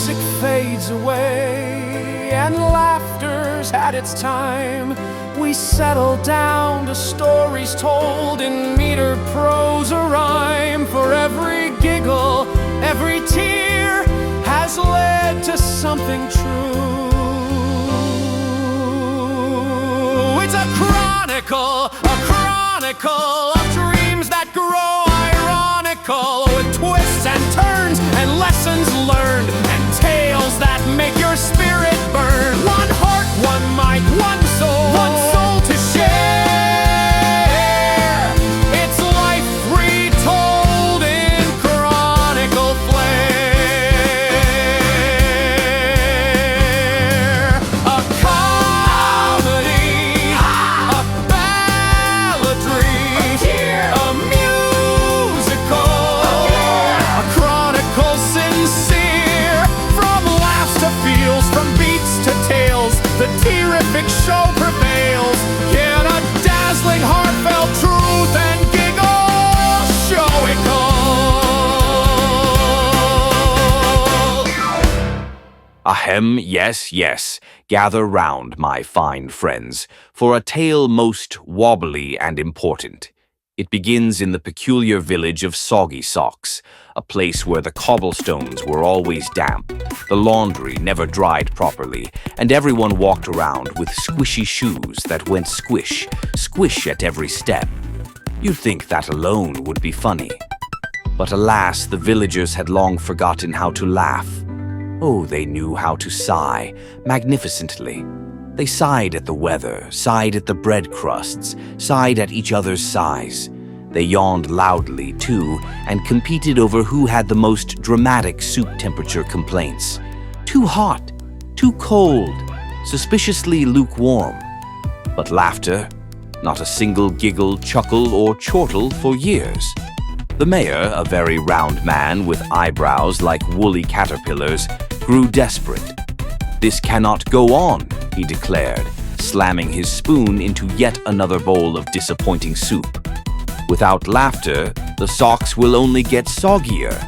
music fades away and laughter's had its time, we settle down to stories told in meter, prose, or rhyme. For every giggle, every tear has led to something true. It's a chronicle of dreams that grow ironical, with twists and turns and lessons learned and tales that make your spirit burn. One heart, one mind, one soul to share. It's life retold in chronicle flair. A comedy, a balladry, a musical, a chronicle sincere. From laughs to feels, from beats to tales, the T-Riffic show prevails. Yet a dazzling, heartfelt truth and giggle show it all. Ahem, yes, yes. Gather round, my fine friends, for a tale most wobbly and important. It begins in the peculiar village of Soggy Socks, a place where the cobblestones were always damp, the laundry never dried properly, and everyone walked around with squishy shoes that went squish, squish at every step. You'd think that alone would be funny. But alas, the villagers had long forgotten how to laugh. Oh, they knew how to sigh, magnificently. They sighed at the weather, sighed at the bread crusts, sighed at each other's sighs. They yawned loudly, too, and competed over who had the most dramatic soup temperature complaints. Too hot, too cold, suspiciously lukewarm. But laughter, not a single giggle, chuckle, or chortle for years. The mayor, a very round man with eyebrows like woolly caterpillars, grew desperate. "This cannot go on," he declared, slamming his spoon into yet another bowl of disappointing soup. "Without laughter, the socks will only get soggier."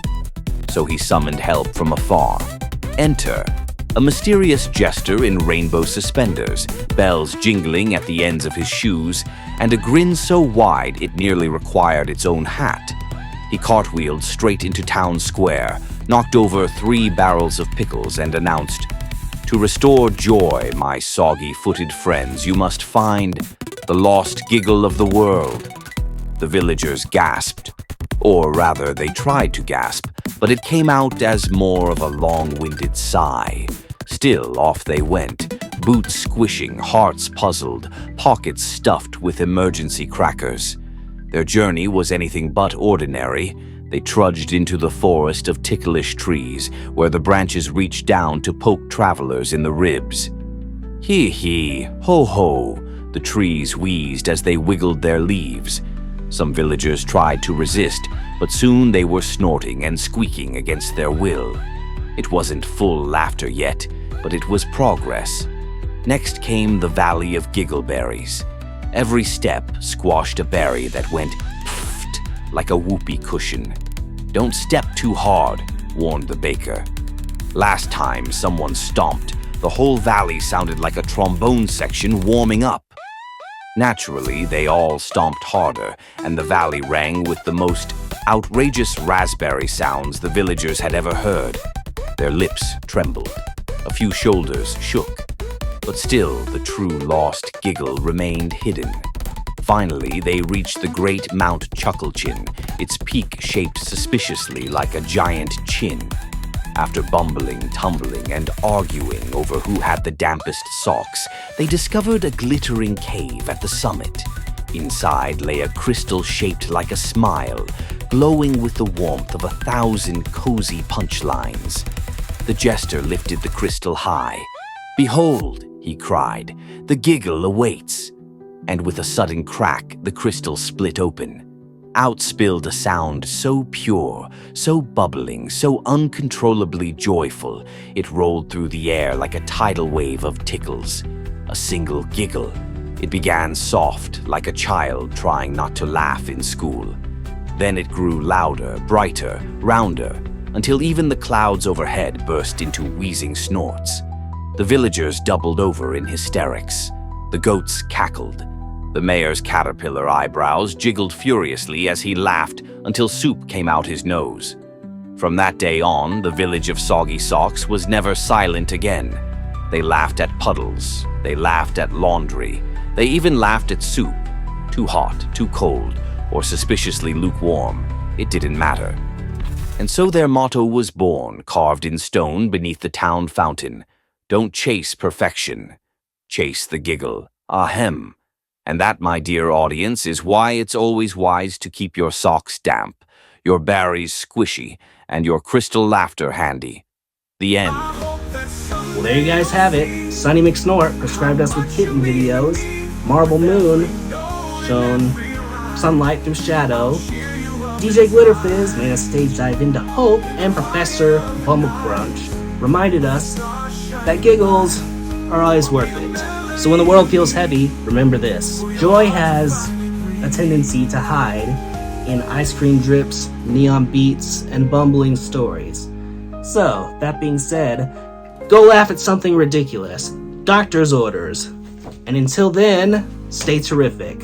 So he summoned help from afar. Enter a mysterious jester in rainbow suspenders, bells jingling at the ends of his shoes, and a grin so wide it nearly required its own hat. He cartwheeled straight into town square, knocked over 3 barrels of pickles, and announced, "To restore joy, my soggy-footed friends, you must find the lost giggle of the world." The villagers gasped, or rather they tried to gasp, but it came out as more of a long-winded sigh. Still, off they went, boots squishing, hearts puzzled, pockets stuffed with emergency crackers. Their journey was anything but ordinary. They trudged into the Forest of Ticklish Trees, where the branches reached down to poke travelers in the ribs. "Hee hee, ho ho," the trees wheezed as they wiggled their leaves. Some villagers tried to resist, but soon they were snorting and squeaking against their will. It wasn't full laughter yet, but it was progress. Next came the Valley of Giggleberries. Every step squashed a berry that went pfft like a whoopee cushion. "Don't step too hard," warned the baker. Last time someone stomped, the whole valley sounded like a trombone section warming up. Naturally, they all stomped harder, and the valley rang with the most outrageous raspberry sounds the villagers had ever heard. Their lips trembled. A few shoulders shook. But still, the true lost giggle remained hidden. Finally, they reached the great Mount Chucklechin, its peak shaped suspiciously like a giant chin. After bumbling, tumbling, and arguing over who had the dampest socks, they discovered a glittering cave at the summit. Inside lay a crystal shaped like a smile, glowing with the warmth of 1,000 cozy punchlines. The jester lifted the crystal high. "Behold," he cried, "the giggle awaits." And with a sudden crack, the crystal split open. Out spilled a sound so pure, so bubbling, so uncontrollably joyful, it rolled through the air like a tidal wave of tickles. A single giggle. It began soft, like a child trying not to laugh in school. Then it grew louder, brighter, rounder. until even the clouds overhead burst into wheezing snorts. The villagers doubled over in hysterics. The goats cackled. The mayor's caterpillar eyebrows jiggled furiously as he laughed until soup came out his nose. From that day on, the village of Soggy Socks was never silent again. They laughed at puddles. They laughed at laundry. They even laughed at soup. Too hot, too cold, or suspiciously lukewarm. It didn't matter. And so their motto was born, carved in stone beneath the town fountain. Don't chase perfection. Chase the giggle. Ahem. And that, my dear audience, is why it's always wise to keep your socks damp, your berries squishy, and your crystal laughter handy. The end. Well, there you guys have it. Sonny McSnort prescribed us with kitten videos. Marble Moon shown sunlight through shadow. DJ Glitterfizz made a stage dive into hope, and Professor Bumblecrunch reminded us that giggles are always worth it. So when the world feels heavy, remember this. Joy has a tendency to hide in ice cream drips, neon beats, and bumbling stories. So, that being said, go laugh at something ridiculous. Doctor's orders. And until then, stay terrific.